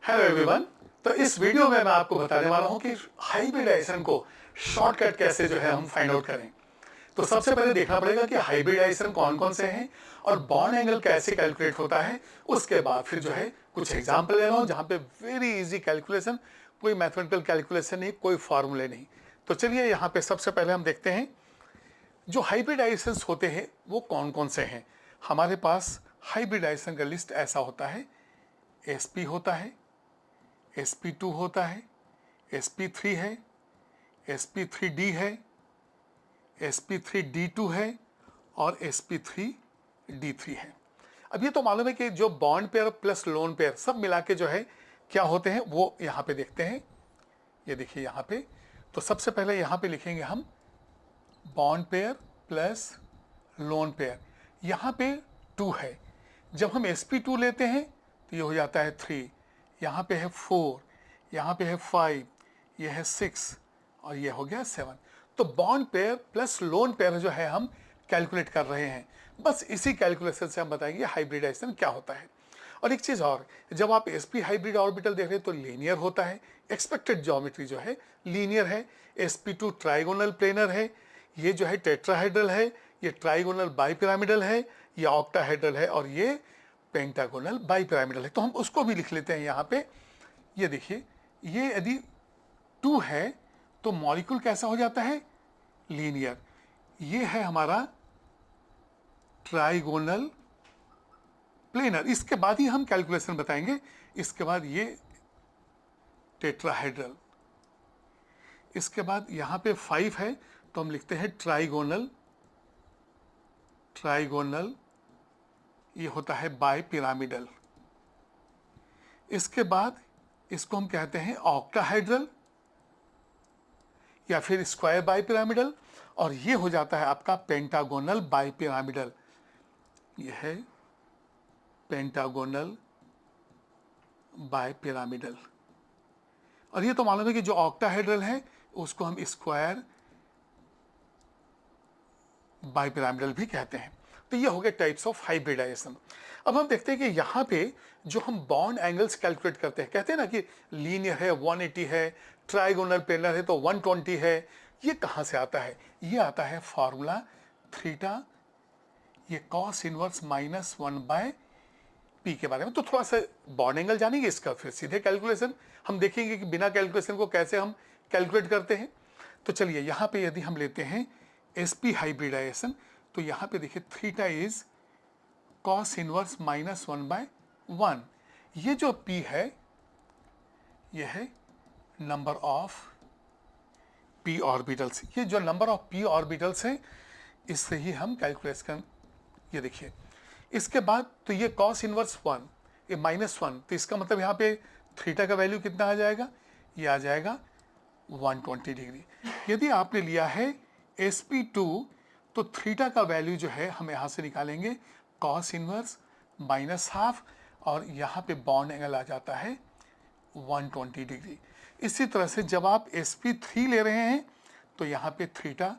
Hello everyone. तो इस video में मैं आपको बताने वाला हूं कि हाइब्रिडाइजेशन को शॉर्टकट कैसे जो है हम फाइंड आउट करें। तो सबसे पहले देखना पड़ेगा कि हाइब्रिडाइजेशन कौन कौन से हैं और बॉन्ड एंगल कैसे कैलकुलेट होता है। उसके बाद फिर जो है कुछ एग्जांपल ले रहा हूं जहां पे वेरी इजी कैलकुलेशन, कोई मैथमेटिकल कैलकुलेशन नहीं, कोई फॉर्मूले नहीं। तो चलिए यहाँ पे सबसे पहले हम देखते हैं जो हाइब्रिडाइजेशन होते हैं वो कौन कौन से हैं। हमारे पास हाइब्रिडाइजेशन का लिस्ट ऐसा होता है, sp होता है, sp2 होता है, sp3 है, sp3d है, sp3d2 है और sp3d3 है। अब ये तो मालूम है कि जो bond pair plus lone pair सब मिला के जो है क्या होते हैं वो यहाँ पे देखते हैं। ये देखिए यहाँ पे, तो सबसे पहले यहाँ पे लिखेंगे हम bond pair plus lone pair. यहाँ पे 2 है, जब हम sp2 लेते हैं तो ये हो जाता है 3, यहाँ पे है 4, यहाँ पे है 5, ये है 6 और ये हो गया 7। तो bond pair plus lone pair जो है हम कैलकुलेट कर रहे हैं। बस इसी कैलकुलेशन से हम बताएंगे हाइब्रिडाइजेशन क्या होता है। और एक चीज़ और, जब आप sp हाइब्रिड ऑर्बिटल देख रहे हैं तो लीनियर होता है, एक्सपेक्टेड ज्योमेट्री जो है लीनियर है। sp2 ट्राइगोनल प्लेनर है, ये जो है टेट्राहेड्रल है, ये ट्राइगोनल बाइपिरामिडल है, ये ऑक्टाहेड्रल है और ये पेंटागोनल बाइपिरामिडल है। तो हम उसको भी लिख लेते हैं यहाँ पे। ये देखिए, ये यदि 2 है तो मॉलिक्यूल कैसा हो जाता है, लीनियर। ये है हमारा ट्राइगोनल प्लेनर। इसके बाद ही हम कैलकुलेशन बताएंगे। इसके बाद ये टेट्राहेड्रल, इसके बाद यहाँ पे 5 है तो हम लिखते हैं ट्राइगोनल, ये होता है बाइपिरामिडल। इसके बाद इसको हम कहते हैं ऑक्टाहेड्रल या फिर स्क्वायर बाइपिरामिडल और ये हो जाता है आपका पेंटागोनल बाइपिरामिडल। ये है पेंटागोनल बाइपिरामिडल। और ये तो मालूम है कि जो ऑक्टाहेड्रल है उसको हम स्क्वायर बाइपिरामिडल भी कहते हैं। तो ये हो गए टाइप्स ऑफ हाइब्रिडाइजेशन। अब हम देखते हैं कि यहाँ पे जो हम बॉन्ड एंगल्स कैलकुलेट करते हैं, कहते हैं ना कि लीनियर है 180 है, ट्राइगोनल प्लेनर है तो 120 है। ये कहाँ से आता है, ये आता है फॉर्मूला थीटा, ये कॉस इनवर्स -1/p के बारे में। तो थोड़ा सा बॉन्ड एंगल जानेंगे, इसका फिर सीधे कैलकुलेशन हम देखेंगे कि बिना कैलकुलेशन को कैसे हम कैलकुलेट करते हैं। तो चलिए यहाँ पे यदि हम लेते हैं sp हाइब्रिडाइजेशन तो यहाँ पे देखिए थीटा इज कॉस इनवर्स -1/1। ये जो p है ये है नंबर ऑफ p ऑर्बिटल्स। ये जो नंबर ऑफ p ऑर्बिटल्स है इससे ही हम कैलकुलेशन, ये देखिए। इसके बाद तो ये कॉस इनवर्स 1, ये -1, तो इसका मतलब यहाँ पे थीटा का वैल्यू कितना आ जाएगा, ये आ जाएगा 120 डिग्री। यदि आपने लिया है sp2 तो थीटा का वैल्यू जो है हम यहाँ से निकालेंगे कॉस इनवर्स -1/2 और यहाँ पे बॉन्ड एंगल आ जाता है 120 डिग्री। इसी तरह से जब आप sp3 ले रहे हैं तो यहाँ पे थीटा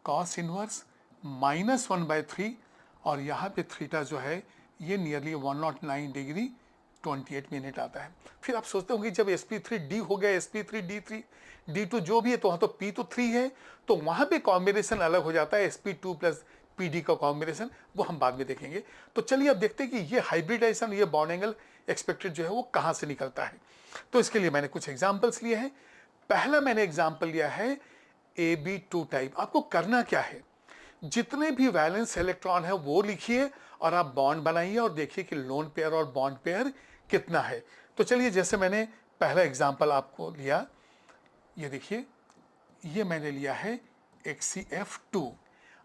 कॉस इनवर्स -1/3 और यहाँ पे थीटा जो है ये नियरली 109 डिग्री 28 मिनट आता है। फिर आप सोचते होंगे जब sp3d हो गया, sp3d3 d2 जो भी है तो वहाँ तो p तो 3 है, तो वहाँ पे कॉम्बिनेशन अलग हो जाता है, sp2 प्लस pd का कॉम्बिनेशन, वो हम बाद में देखेंगे। तो चलिए अब देखते हैं कि ये हाइब्रिडाइजेशन, ये बॉन्ड एंगल एक्सपेक्टेड जो है वो कहाँ से निकलता है। तो इसके लिए मैंने कुछ एग्जाम्पल्स लिए हैं। पहला मैंने एग्जाम्पल लिया है AB2 टाइप। आपको करना क्या है, जितने भी वैलेंस इलेक्ट्रॉन है वो लिखिए और आप बॉन्ड बनाइए और देखिए कि लोन पेयर और बॉन्ड पेयर कितना है। तो चलिए जैसे मैंने पहला एग्जांपल आपको लिया, ये देखिए, ये मैंने लिया है HCF2।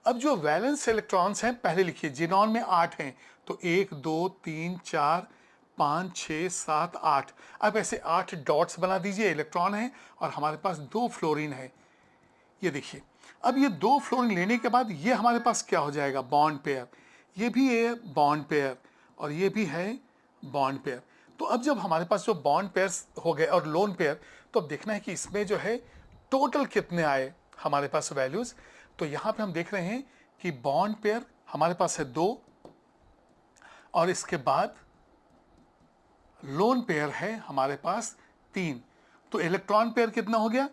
अब जो वैलेंस इलेक्ट्रॉन्स हैं पहले लिखिए, जिनॉन में 8 हैं तो 1 2 3 4 5 6 7 8। अब ऐसे 8 डॉट्स बना दीजिए, इलेक्ट्रॉन है और हमारे पास 2 फ्लोरीन है। ये देखिए, अब ये 2 फ्लोरीन लेने के बाद ये हमारे पास क्या हो जाएगा, बॉन्ड पेयर। ये भी है बॉन्ड पेयर और ये भी है बॉन्ड पेयर। तो अब जब हमारे पास जो बॉन्ड पेयर्स हो गए और लोन पेयर, तो अब देखना है कि इसमें जो है टोटल कितने आए हमारे पास वैल्यूज। तो यहाँ पे हम देख रहे हैं कि बॉन्ड पेयर हमारे पास है 2 और इसके बाद लोन पेयर है हमारे पास 3, तो इलेक्ट्रॉन पेयर कितना हो गया?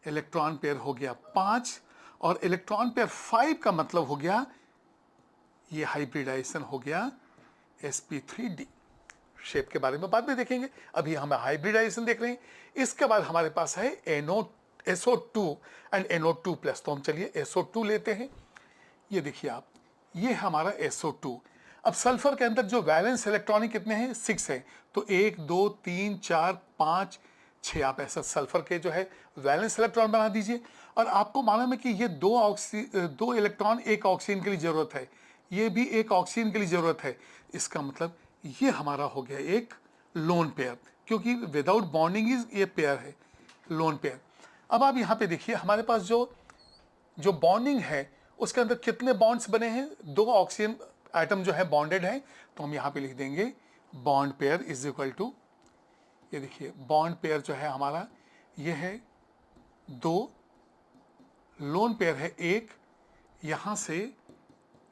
इलेक्ट्रॉन पेयर हो गया 5, और इलेक्ट्रॉन पेयर 5 का मतलब हो गया ये हाइब्रिडाइजेशन हो गया sp3d। शेप के बारे में बाद में देखेंगे, अभी हम हाइब्रिडाइजेशन देख रहे हैं। इसके बाद हमारे पास है SO2 एंड NO2+। तो हम चलिए SO2 लेते हैं। ये देखिए आप, ये है हमारा SO2। अब सल्फर के अंदर जो वैलेंस इलेक्ट्रॉनिक कितने हैं? 6 है। तो 1 2 3 4 5 6 आप ऐसा सल्फर के जो है वैलेंस इलेक्ट्रॉन बना दीजिए। और आपको मालूम है कि ये दो इलेक्ट्रॉन एक ऑक्सीजन के लिए जरूरत है, ये भी एक ऑक्सीजन के लिए जरूरत है। इसका मतलब ये हमारा हो गया एक लोन पेयर, क्योंकि विदाउट बॉन्डिंग इज ये पेयर है, लोन पेयर। अब आप यहाँ पे देखिए हमारे पास जो बॉन्डिंग है उसके अंदर कितने बॉन्ड्स बने हैं? 2 ऑक्सीजन आइटम जो है बॉन्डेड है। तो हम यहाँ पे लिख देंगे bond pair is equal to, ये देखिए बॉन्ड पेयर जो है हमारा ये है 2, लोन पेयर है 1, यहाँ से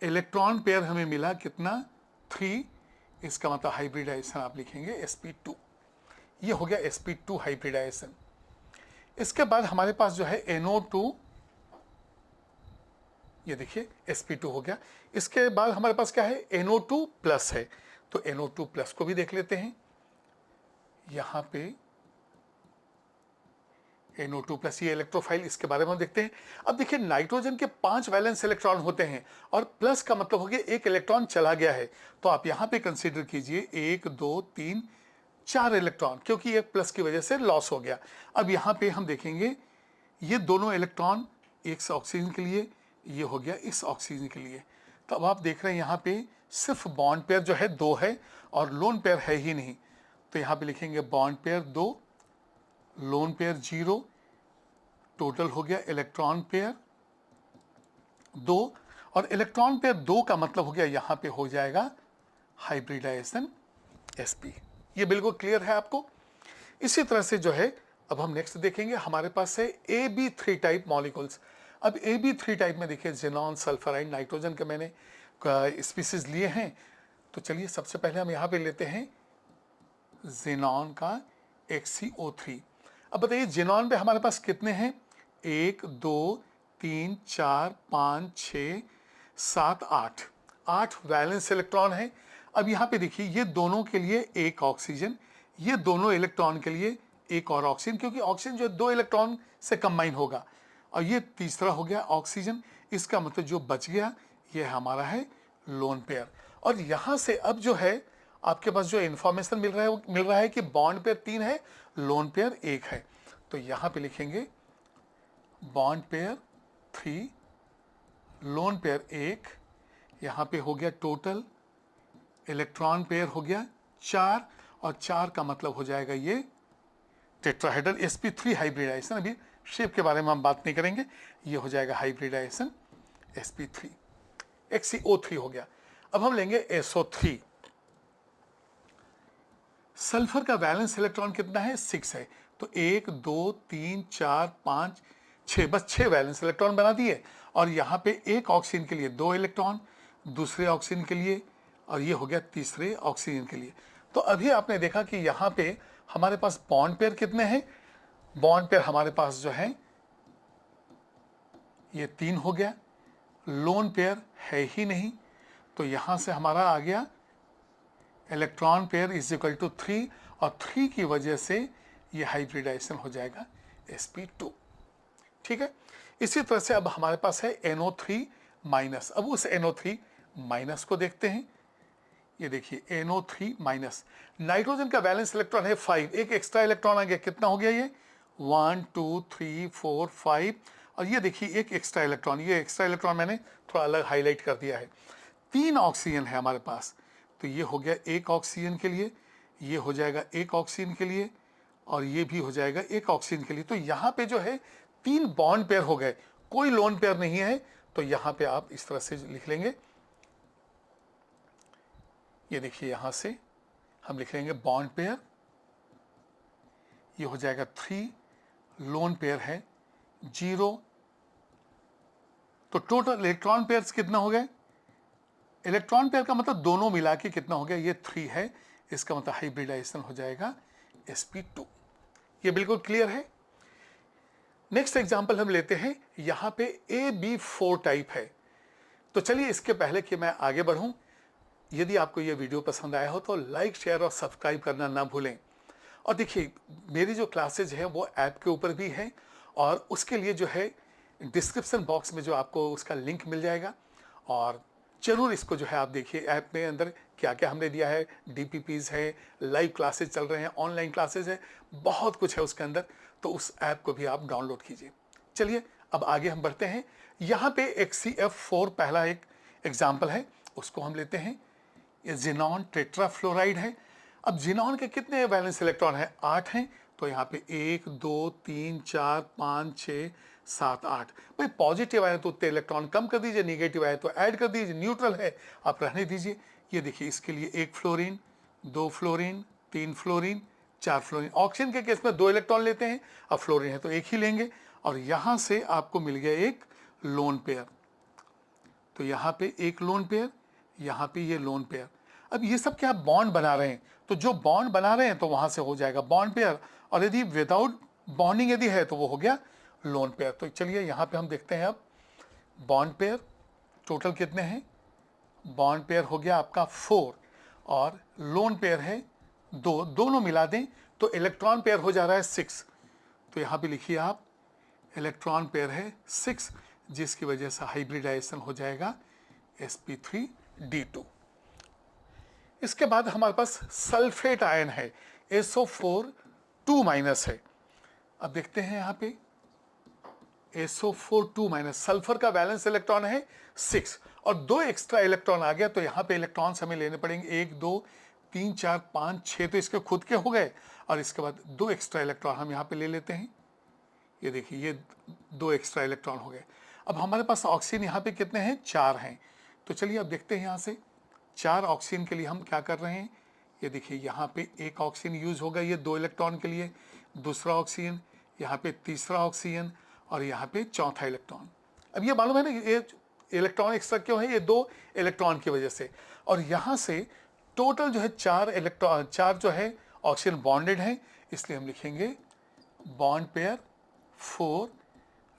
इलेक्ट्रॉन पेयर हमें मिला कितना? 3। इसका मतलब हाइब्रिडाइजेशन आप लिखेंगे sp2। ये हो गया sp2 हाइब्रिडाइजेशन। इसके बाद हमारे पास जो है NO2, ये देखिए sp2 हो गया। इसके बाद हमारे पास क्या है? NO2+ है। तो NO2+ को भी देख लेते हैं। यहाँ पे NO2+, ये इलेक्ट्रोफाइल, इसके बारे में हम देखते हैं। अब देखिए नाइट्रोजन के 5 वैलेंस इलेक्ट्रॉन होते हैं, और प्लस का मतलब हो गया एक इलेक्ट्रॉन चला गया है। तो आप यहाँ पे कंसीडर कीजिए 1 2 3 4 इलेक्ट्रॉन, क्योंकि एक प्लस की वजह से लॉस हो गया। अब यहाँ पे हम देखेंगे ये दोनों इलेक्ट्रॉन एक ऑक्सीजन के लिए, ये हो गया इस ऑक्सीजन के लिए। तो अब आप देख रहे हैं यहाँ पे सिर्फ बॉन्ड पेयर जो है 2 है और लोन पेयर है ही नहीं। तो यहाँ पे लिखेंगे bond pair 2, lone pair 0, total हो गया इलेक्ट्रॉन पेयर 2। और इलेक्ट्रॉन पेयर 2 का मतलब हो गया यहाँ पे हो जाएगा हाइब्रिडाइजेशन sp। ये बिल्कुल क्लियर है आपको। इसी तरह से जो है अब हम नेक्स्ट देखेंगे, हमारे पास है AB3 टाइप मॉलिक्यूल्स। अब AB3 टाइप में देखिए जेनॉन, सल्फराइड, नाइट्रोजन के मैंने स्पीसीज लिए हैं। तो चलिए सबसे पहले हम यहाँ पे लेते हैं जेनॉन का XCO3। अब बताइए जेनॉन पे हमारे पास कितने हैं? 1 2 3 4 5 6 7 8, 8 वैलेंस इलेक्ट्रॉन है। अब यहाँ पे देखिए ये दोनों के लिए एक ऑक्सीजन, ये दोनों इलेक्ट्रॉन के लिए एक और ऑक्सीजन, क्योंकि ऑक्सीजन जो 2 इलेक्ट्रॉन से कंबाइन होगा। और ये तीसरा हो गया ऑक्सीजन। इसका मतलब जो बच गया ये हमारा है लोन पेयर। और यहाँ से अब जो है आपके पास जो इंफॉर्मेशन मिल रहा है कि बॉन्ड पेयर 3 है, लोन पेयर 1 है। तो यहाँ पे लिखेंगे बॉन्ड पेयर 3, लोन पेयर 1। यहाँ पे हो गया टोटल इलेक्ट्रॉन पेयर हो गया 4, और 4 का मतलब हो जाएगा ये टेट्राहेड्रल sp3 हाइब्रिडाइजेशन। अभी शेप के बारे में हम बात नहीं करेंगे, ये हो जाएगा हाइब्रिडाइजेशन sp3, XCO3 हो गया। अब हम लेंगे SO3। सल्फर का वैलेंस इलेक्ट्रॉन कितना है? 6 है। तो 1 2 3 4 5 6, बस 6 वैलेंस इलेक्ट्रॉन बना दिए। और यहाँ पे एक ऑक्सीजन के लिए 2 इलेक्ट्रॉन, दूसरे ऑक्सीजन के लिए, और ये हो गया तीसरे ऑक्सीजन के लिए। तो अभी आपने देखा कि यहाँ पे हमारे पास बॉन्ड पेयर कितने हैं? बॉन्ड पेयर हमारे पास जो है ये 3 हो गया, लोन पेयर है ही नहीं। तो यहाँ से हमारा आ गया electron pair is equal to 3, और 3 की वजह से ये हाइब्रिडाइजेशन हो जाएगा sp2। ठीक है। इसी तरह से अब हमारे पास है NO3-। अब उस NO3- को देखते हैं। ये देखिए NO3-। नाइट्रोजन का वैलेंस इलेक्ट्रॉन है 5, एक एक्स्ट्रा इलेक्ट्रॉन आ गया। कितना हो गया ये? 1 2 3 4 5, और ये देखिए एक एक्स्ट्रा इलेक्ट्रॉन, ये एक्स्ट्रा इलेक्ट्रॉन मैंने थोड़ा अलग हाईलाइट कर दिया है। 3 ऑक्सीजन है हमारे पास। तो ये हो गया एक ऑक्सीजन के लिए, ये हो जाएगा एक ऑक्सीजन के लिए, और ये भी हो जाएगा एक ऑक्सीजन के लिए। तो यहाँ पे जो है 3 बॉन्ड पेयर हो गए, कोई लोन पेयर नहीं है। तो यहाँ पे आप इस तरह से लिख लेंगे, ये देखिए यहाँ से हम लिख लेंगे बॉन्ड पेयर, ये हो जाएगा 3, लोन पेयर है 0। तो टोटल इलेक्ट्रॉन पेयर्स कितना हो गए? इलेक्ट्रॉन पेयर का मतलब दोनों मिला के कितना हो गया? ये 3 है इसका मतलब हाइब्रिडाइजेशन हो जाएगा sp2। ये बिल्कुल क्लियर है। नेक्स्ट एग्जांपल हम लेते हैं, यहां पे AB4 टाइप है। तो चलिए इसके पहले कि मैं आगे बढ़ूं, यदि आपको ये वीडियो पसंद आया हो तो लाइक, शेयर और सब्सक्राइब करना ना भूलें। और देखिए मेरी जो क्लासेज हैं वो ऐप के ऊपर भी हैं, और उसके लिए जो है डिस्क्रिप्शन बॉक्स में जो आपको उसका लिंक मिल जाएगा, और जरूर इसको जो है आप देखिए। ऐप में अंदर क्या क्या हमने दिया है, DPPs है, लाइव क्लासेज चल रहे हैं, ऑनलाइन क्लासेज है, बहुत कुछ है उसके अंदर। तो उस ऐप को भी आप डाउनलोड कीजिए। चलिए अब आगे हम बढ़ते हैं। यहाँ पे HCF4 पहला एक एग्जाम्पल है, उसको हम लेते हैं। ये जिनॉन टेट्राफ्लोराइड है। अब जिनॉन के कितने वैलेंस इलेक्ट्रॉन है? 8 हैं। तो यहाँ पे 1 2 3 4 5 6 7 8। भाई पॉजिटिव आए तो उतने इलेक्ट्रॉन कम कर दीजिए, निगेटिव आए तो ऐड कर दीजिए, न्यूट्रल है आप रहने दीजिए। ये देखिए इसके लिए 1 fluorine, 2 fluorine, 3 fluorine, 4 fluorine. Oxygen के केस में 2 इलेक्ट्रॉन लेते हैं, अब फ्लोरीन है तो 1 ही लेंगे। और यहाँ से आपको मिल गया एक लोन पेयर। तो यहाँ पे एक लोन पेयर, यहाँ पे ये लोन पेयर। अब ये सब क्या बॉन्ड बना रहे हैं, तो जो बॉन्ड बना रहे हैं तो वहाँ से हो जाएगा बॉन्ड पेयर, और यदि विदाउट बॉन्डिंग यदि है तो वो हो गया लोन पेयर। तो चलिए यहाँ पे हम देखते हैं अब बॉन्ड पेयर टोटल कितने हैं। बॉन्ड पेयर हो गया आपका 4 और लोन पेयर है 2, दोनों मिला दें तो इलेक्ट्रॉन पेयर हो जा रहा है 6। तो यहाँ पे लिखिए आप इलेक्ट्रॉन पेयर है 6, जिसकी वजह से हाइब्रिडाइजेशन हो जाएगा sp3d2। इसके बाद हमारे पास सल्फेट आयन है, SO4 2 माइनस है। अब देखते हैं यहाँ पे SO4 2 माइनस, सल्फर का वैलेंस इलेक्ट्रॉन है 6 और 2 एक्स्ट्रा इलेक्ट्रॉन आ गया। तो यहाँ पे इलेक्ट्रॉन्स हमें लेने पड़ेंगे 1 2 3 4 5 6, तो इसके खुद के हो गए, और इसके बाद 2 एक्स्ट्रा इलेक्ट्रॉन हम यहाँ पे ले लेते हैं। ये देखिए ये 2 एक्स्ट्रा इलेक्ट्रॉन हो गए। अब हमारे पास ऑक्सीजन यहाँ पे कितने हैं? 4 हैं। तो चलिए अब देखते हैं यहाँ से 4 ऑक्सीजन के लिए हम क्या कर रहे हैं। ये देखिए यहाँ पे एक ऑक्सीजन यूज होगा ये 2 इलेक्ट्रॉन के लिए, दूसरा ऑक्सीजन, यहाँ पे तीसरा ऑक्सीजन, और यहाँ पे चौथा इलेक्ट्रॉन। अब ये मालूम है ना ये इलेक्ट्रॉन एक्स्ट्रा क्यों है? ये 2 इलेक्ट्रॉन की वजह से। और यहाँ से टोटल जो है 4 इलेक्ट्रॉन, 4 जो है ऑक्सीजन बॉन्डेड है, इसलिए हम लिखेंगे बॉन्ड पेयर 4,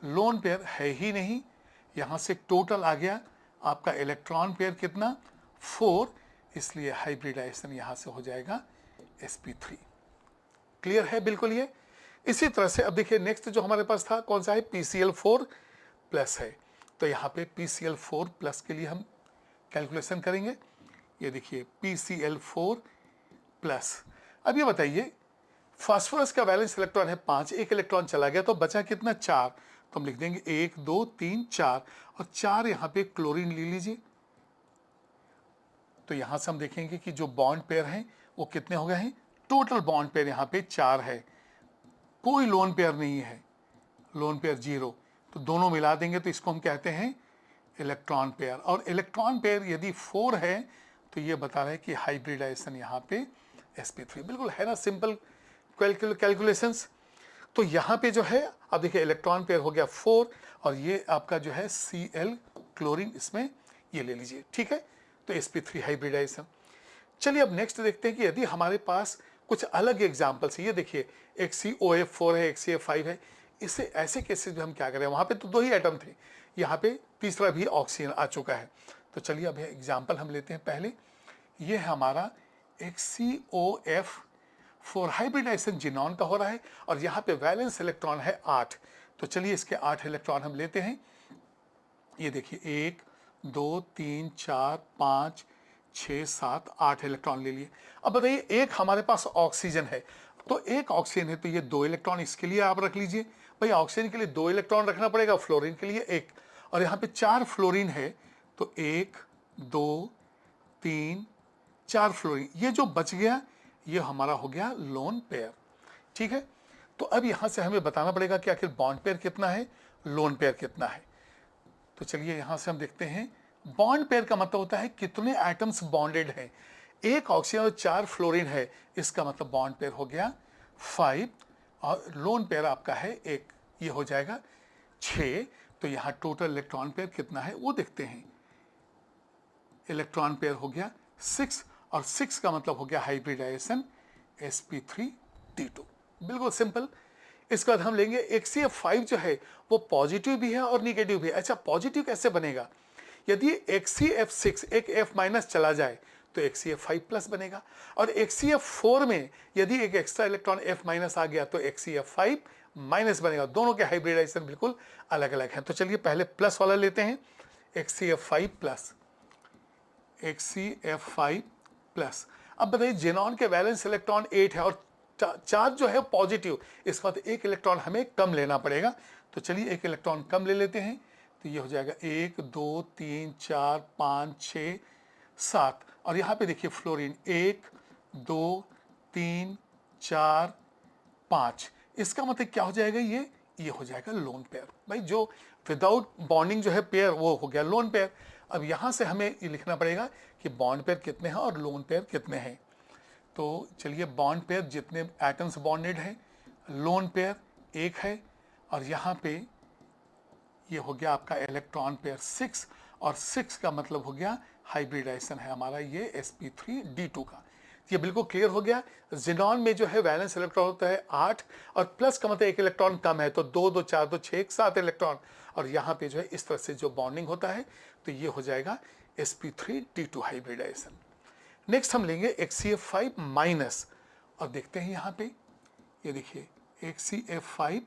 लोन पेयर है ही नहीं। यहाँ से टोटल आ गया आपका इलेक्ट्रॉन पेयर कितना? 4, इसलिए हाइब्रिडाइजेशन यहाँ से हो जाएगा sp3। क्लियर है बिल्कुल ये। इसी तरह से अब देखिए नेक्स्ट जो हमारे पास था कौन सा है? PCl4 प्लस है। तो यहाँ पे PCl4 प्लस के लिए हम कैलकुलेशन करेंगे। ये देखिए PCl4 प्लस। अब ये बताइए फास्फोरस का वैलेंस इलेक्ट्रॉन है 5, एक इलेक्ट्रॉन चला गया तो बचा कितना? 4। तो हम लिख देंगे 1 2 3 4, और 4 यहाँ पे क्लोरीन ले लीजिए। तो यहाँ से हम देखेंगे कि जो बॉन्ड पेयर हैं वो कितने हो गए हैं। टोटल बॉन्ड पेयर यहाँ पे 4 है, कोई लोन पेयर नहीं है, लोन पेयर 0। तो दोनों मिला देंगे तो इसको हम कहते हैं इलेक्ट्रॉन पेयर। और इलेक्ट्रॉन पेयर यदि 4 है तो ये बता रहा है कि हाइब्रिडाइजेशन यहाँ पे sp3। बिल्कुल है ना सिंपल कैलकुलेशंस। तो यहाँ पे जो है अब देखिए इलेक्ट्रॉन पेयर हो गया 4, और ये आपका जो है Cl क्लोरीन इसमें ये ले लीजिए, ठीक है। तो sp3 हाइब्रिडाइजेशन। चलिए अब नेक्स्ट देखते हैं कि यदि हमारे पास कुछ अलग एग्जाम्पल्स है। ये देखिए एक COF4 है, एक CF5 है। इससे ऐसे केसेस में हम क्या करें, वहाँ पे तो 2 ही एटम थे, यहाँ पे तीसरा भी ऑक्सीजन आ चुका है। तो चलिए अब एग्जाम्पल हम लेते हैं पहले। ये है हमारा एक COF4, हाइब्रिडाइजेशन जिनॉन का हो रहा है, और यहाँ पे वैलेंस इलेक्ट्रॉन है 8। तो चलिए इसके 8 इलेक्ट्रॉन हम लेते हैं। ये देखिए 1 2 3 4 5 6 7 8 इलेक्ट्रॉन ले लिए। अब बताइए एक हमारे पास ऑक्सीजन है, तो एक ऑक्सीजन है तो ये 2 इलेक्ट्रॉन इसके लिए आप रख लीजिए। भाई ऑक्सीजन के लिए 2 इलेक्ट्रॉन रखना पड़ेगा, फ्लोरीन के लिए 1, और यहाँ पे 4 फ्लोरीन है तो 1 2 3 4 फ्लोरीन। ये जो बच गया ये हमारा हो गया लोन पेयर, ठीक है। तो अब यहाँ से हमें बताना पड़ेगा कि आखिर बॉन्ड पेयर कितना है, लोन पेयर कितना है। तो चलिए यहाँ से हम देखते हैं। बॉन्ड पेयर का मतलब होता है कितने एटम्स बॉन्डेड हैं। एक ऑक्सीजन और 4 फ्लोरीन है, इसका मतलब बॉन्ड पेयर हो गया 5, और लोन पेयर आपका है 1, ये हो जाएगा 6। तो यहाँ टोटल इलेक्ट्रॉन पेयर कितना है वो देखते हैं। इलेक्ट्रॉन पेयर हो गया 6, और 6 का मतलब हो गया हाइब्रिडाइजेशन sp3d2। बिल्कुल सिंपल। इसके बाद हम लेंगे HCF5 जो है वो पॉजिटिव भी है और निगेटिव भी है। अच्छा, पॉजिटिव कैसे बनेगा? यदि HCF6 एक F माइनस चला जाए तो HCF5 प्लस बनेगा, और HCF4 में यदि एक एक्स्ट्रा इलेक्ट्रॉन F माइनस आ गया तो HCF5 माइनस बनेगा। दोनों के हाइब्रिडाइजेशन बिल्कुल अलग अलग हैं। तो चलिए पहले प्लस वाला लेते हैं, HCF5 प्लस, HCF5 प्लस। अब बताइए, जेनॉन के वैलेंस इलेक्ट्रॉन 8 है और चार्ज जो है पॉजिटिव, इस बात एक इलेक्ट्रॉन हमें कम लेना पड़ेगा। तो चलिए एक इलेक्ट्रॉन कम ले लेते हैं, तो ये हो जाएगा 1 2 3 4 5 6 7। और यहाँ पे देखिए फ्लोरीन 1 2 3 4 5। इसका मतलब क्या हो जाएगा? ये हो जाएगा लोन पेयर। भाई जो विदाउट बॉन्डिंग जो है पेयर, वो हो गया लोन पेयर। अब यहाँ से हमें ये लिखना पड़ेगा कि बॉन्ड पेयर कितने हैं और लोन पेयर कितने हैं। तो चलिए बॉन्ड पेयर जितने एटम्स बॉन्डेड हैं, लोन पेयर 1 है, और यहाँ पे ये हो गया आपका इलेक्ट्रॉन पेयर 6, और 6 का मतलब हो गया हाइब्रिडाइजेशन है हमारा ये sp3d2 का। ये बिल्कुल क्लियर हो गया। जिनॉन में जो है वैलेंस इलेक्ट्रॉन होता है 8, और प्लस का मतलब एक इलेक्ट्रॉन कम है, तो 2 2 4 2 6 7 इलेक्ट्रॉन, और यहाँ पे जो है इस तरह से जो बॉन्डिंग होता है, तो ये हो जाएगा sp3d2 हाइब्रिडाइजेशन। नेक्स्ट हम लेंगे HCF5 माइनस, और देखते हैं यहाँ पे, ये देखिए HCF5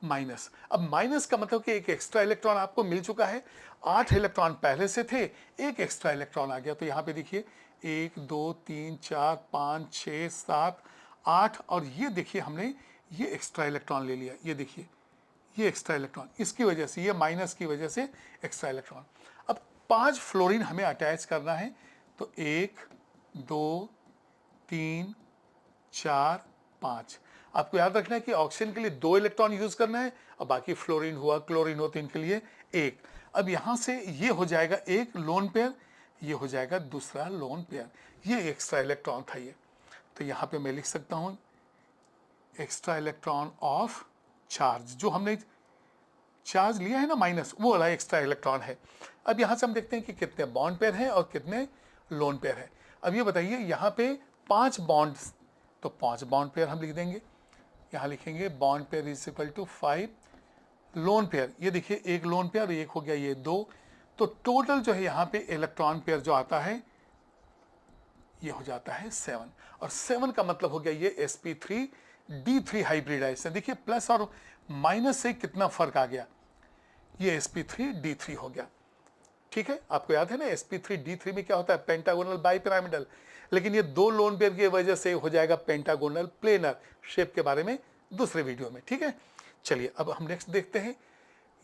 माइनस। अब माइनस का मतलब कि एक एक्स्ट्रा इलेक्ट्रॉन आपको मिल चुका है, 8 इलेक्ट्रॉन पहले से थे, एक एक्स्ट्रा इलेक्ट्रॉन आ गया। तो यहाँ पे देखिए 1 2 3 4 5 6 7 8, और ये देखिए हमने ये एक्स्ट्रा इलेक्ट्रॉन ले लिया। ये देखिए ये एक्स्ट्रा इलेक्ट्रॉन, इसकी वजह से, ये माइनस की वजह से एक्स्ट्रा इलेक्ट्रॉन। अब 5 फ्लोरीन हमें अटैच करना है, तो 1 2 3 4 5। आपको याद रखना है कि ऑक्सीजन के लिए 2 इलेक्ट्रॉन यूज करना है, और बाकी फ्लोरीन हुआ, क्लोरीन हुआ, तो इनके लिए 1। अब यहाँ से ये हो जाएगा एक लोन पेयर, ये हो जाएगा दूसरा लोन पेयर। ये एक्स्ट्रा इलेक्ट्रॉन था ये, तो यहाँ पे मैं लिख सकता हूँ एक्स्ट्रा इलेक्ट्रॉन ऑफ चार्ज, जो हमने चार्ज लिया है ना माइनस, वो वाला एक्स्ट्रा इलेक्ट्रॉन है। अब यहाँ से हम देखते हैं कि कितने बॉन्ड पेयर हैं और कितने लोन पेयर हैं। अब ये बताइए, यहाँ पे 5 बॉन्ड, तो 5 बॉन्ड पेयर हम लिख देंगे। यहाँ लिखेंगे bond pair is equal to 5 lone pair. ये देखिए एक लोन पेयर, एक हो गया ये 2, तो टोटल जो है यहाँ पे इलेक्ट्रॉन पेयर जो आता है ये हो जाता है 7, और 7 का मतलब हो गया ये sp3d3 हाइब्रिडाइजेशन। देखिए प्लस और माइनस से कितना फर्क आ गया, ये sp3d3 हो गया। ठीक है, आपको याद है ना sp3d3 में क्या होता है, पेंटागोनल बाइपिरामिडल, लेकिन ये 2 लोन पेयर की वजह से हो जाएगा पेंटागोनल प्लेनर शेप, के बारे में दूसरे वीडियो में। ठीक है, चलिए अब हम नेक्स्ट देखते हैं।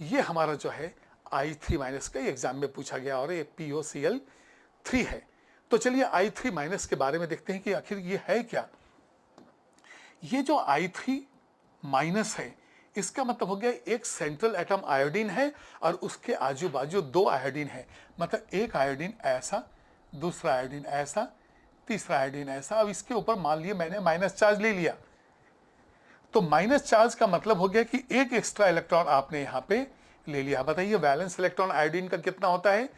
ये हमारा जो है I3 माइनस का एग्जाम में पूछा गया, और ये POCl3 है। तो चलिए I3 माइनस के बारे में देखते हैं कि आखिर ये है क्या। ये जो I3 माइनस है, इसका मतलब हो गया एक सेंट्रल एटम आयोडीन है, और उसके आजू बाजू 2 आयोडीन है। मतलब एक आयोडीन ऐसा, दूसरा आयोडीन ऐसा, तीसरा आयोडीन ऐसा। अब इसके ऊपर मान लिए मैंने माइनस चार्ज ले लिया, तो माइनस चार्ज का मतलब हो गया कि एक एक्स्ट्रा इलेक्ट्रॉन आपने यहाँ पे ले लिया। बताइए वैलेंस इलेक्ट्रॉन आयोडीन का कितना होता है,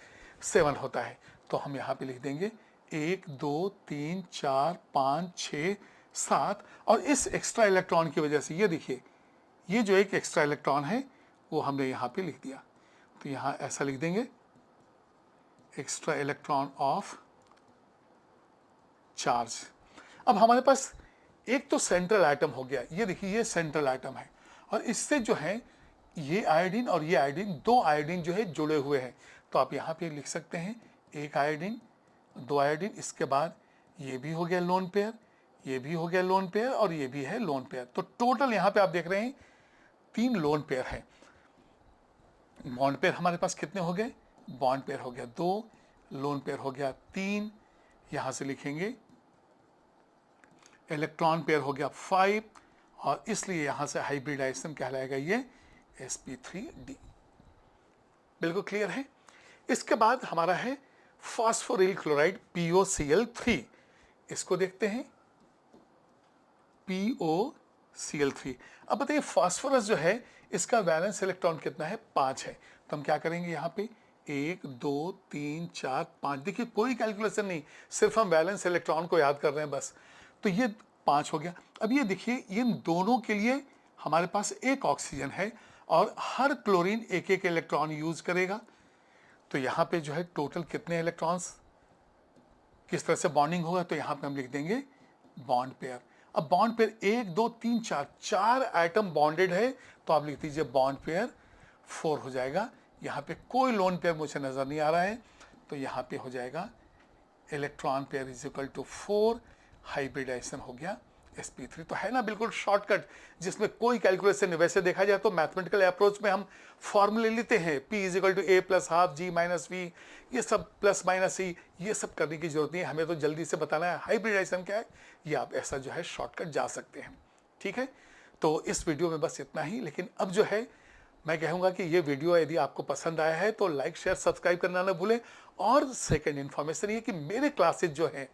7 होता है। तो हम यहाँ पे लिख देंगे 1 2 3 4 5 6 7, और इस एक्स्ट्रा इलेक्ट्रॉन की वजह से ये देखिए, ये जो एक एक्स्ट्रा इलेक्ट्रॉन है वो हमने यहाँ पे लिख दिया। तो यहाँ ऐसा लिख देंगे एक्स्ट्रा इलेक्ट्रॉन ऑफ चार्ज। अब हमारे पास एक तो सेंट्रल एटम हो गया, ये देखिए ये सेंट्रल एटम है, और इससे जो है ये आयोडीन और ये आयोडीन, 2 आयोडीन जो है जुड़े हुए हैं। तो आप यहाँ पे लिख सकते हैं एक आयोडीन, 2 आयोडीन, इसके बाद ये भी हो गया लोन पेयर, ये भी हो गया लोन पेयर, और ये भी है लोन पेयर। तो टोटल यहाँ पे आप देख रहे हैं 3 लोन पेयर है। बॉन्ड पेयर हमारे पास कितने हो गए, बॉन्ड पेयर हो गया 2, लोन पेयर हो गया 3, यहाँ से लिखेंगे इलेक्ट्रॉन पेयर हो गया 5, और इसलिए यहाँ से हाइब्रिडाइजेशन कहलाएगा ये sp3d। बिल्कुल क्लियर है। इसके बाद हमारा है फास्फोरिल क्लोराइड POCl3। इसको देखते हैं POCl3। अब बताइए फास्फोरस जो है इसका वैलेंस इलेक्ट्रॉन कितना है, 5 है। तो हम क्या करेंगे, यहाँ पे 1 2 3 4 5, देखिए कोई कैलकुलेशन नहीं, सिर्फ हम वैलेंस इलेक्ट्रॉन को याद कर रहे हैं बस। तो ये 5 हो गया। अब ये देखिए इन दोनों के लिए हमारे पास एक ऑक्सीजन है और हर क्लोरीन एक एक इलेक्ट्रॉन यूज करेगा। तो यहाँ पे जो है टोटल कितने इलेक्ट्रॉन्स किस तरह से बॉन्डिंग होगा, तो यहाँ पे हम लिख देंगे बॉन्ड पेयर। अब बॉन्ड पेयर 1 2 3 4, 4 एटम बॉन्डेड है, तो आप लिख दीजिए बॉन्ड पेयर 4 हो जाएगा। यहाँ पे कोई लोन पेयर मुझे नजर नहीं आ रहा है, तो यहाँ पे हो जाएगा electron pair is equal to 4, hybridisation हो गया sp3। तो है ना बिल्कुल शॉर्टकट, जिसमें कोई कैलकुलेशन नहीं। वैसे देखा जाए तो मैथमेटिकल अप्रोच में हम फॉर्मूले लेते हैं, p is equal to a plus half g minus V, ये सब प्लस माइनस सी, ये सब करने की जरूरत नहीं है। हमें तो जल्दी से बताना है हाइब्रिडाइजेशन क्या है, ये आप ऐसा जो है शॉर्टकट जा सकते हैं। ठीक है, तो इस वीडियो में बस इतना ही। लेकिन अब जो है मैं कहूँगा कि ये वीडियो यदि आपको पसंद आया है तो लाइक शेयर सब्सक्राइब करना ना भूलें। और सेकंड इन्फॉर्मेशन ये कि मेरे क्लासेज जो हैं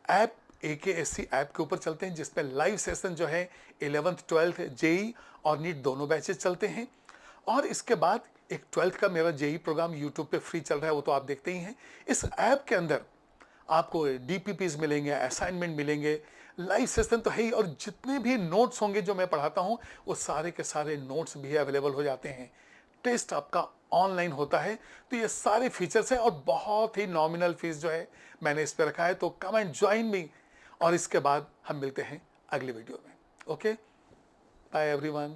ऐप AKSC ऐप के ऊपर चलते हैं, जिसमें लाइव सेशन जो है 11th 12th जेई और नीट दोनों बैचेस चलते हैं। और इसके बाद एक 12th का मेरा जेई प्रोग्राम यूट्यूब पे फ्री चल रहा है, वो तो आप देखते ही हैं। इस ऐप के अंदर आपको DPPs मिलेंगे, असाइनमेंट मिलेंगे, लाइव सेशन तो है ही, और जितने भी नोट्स होंगे जो मैं पढ़ाता हूँ वो सारे के सारे नोट्स भी अवेलेबल हो जाते हैं। टेस्ट आपका ऑनलाइन होता है। तो ये सारे फीचर्स हैं और बहुत ही नॉमिनल फीस जो है मैंने इस पर रखा है। तो कम एंड ज्वाइन मी, और इसके बाद हम मिलते हैं अगली वीडियो में। Okay, bye everyone.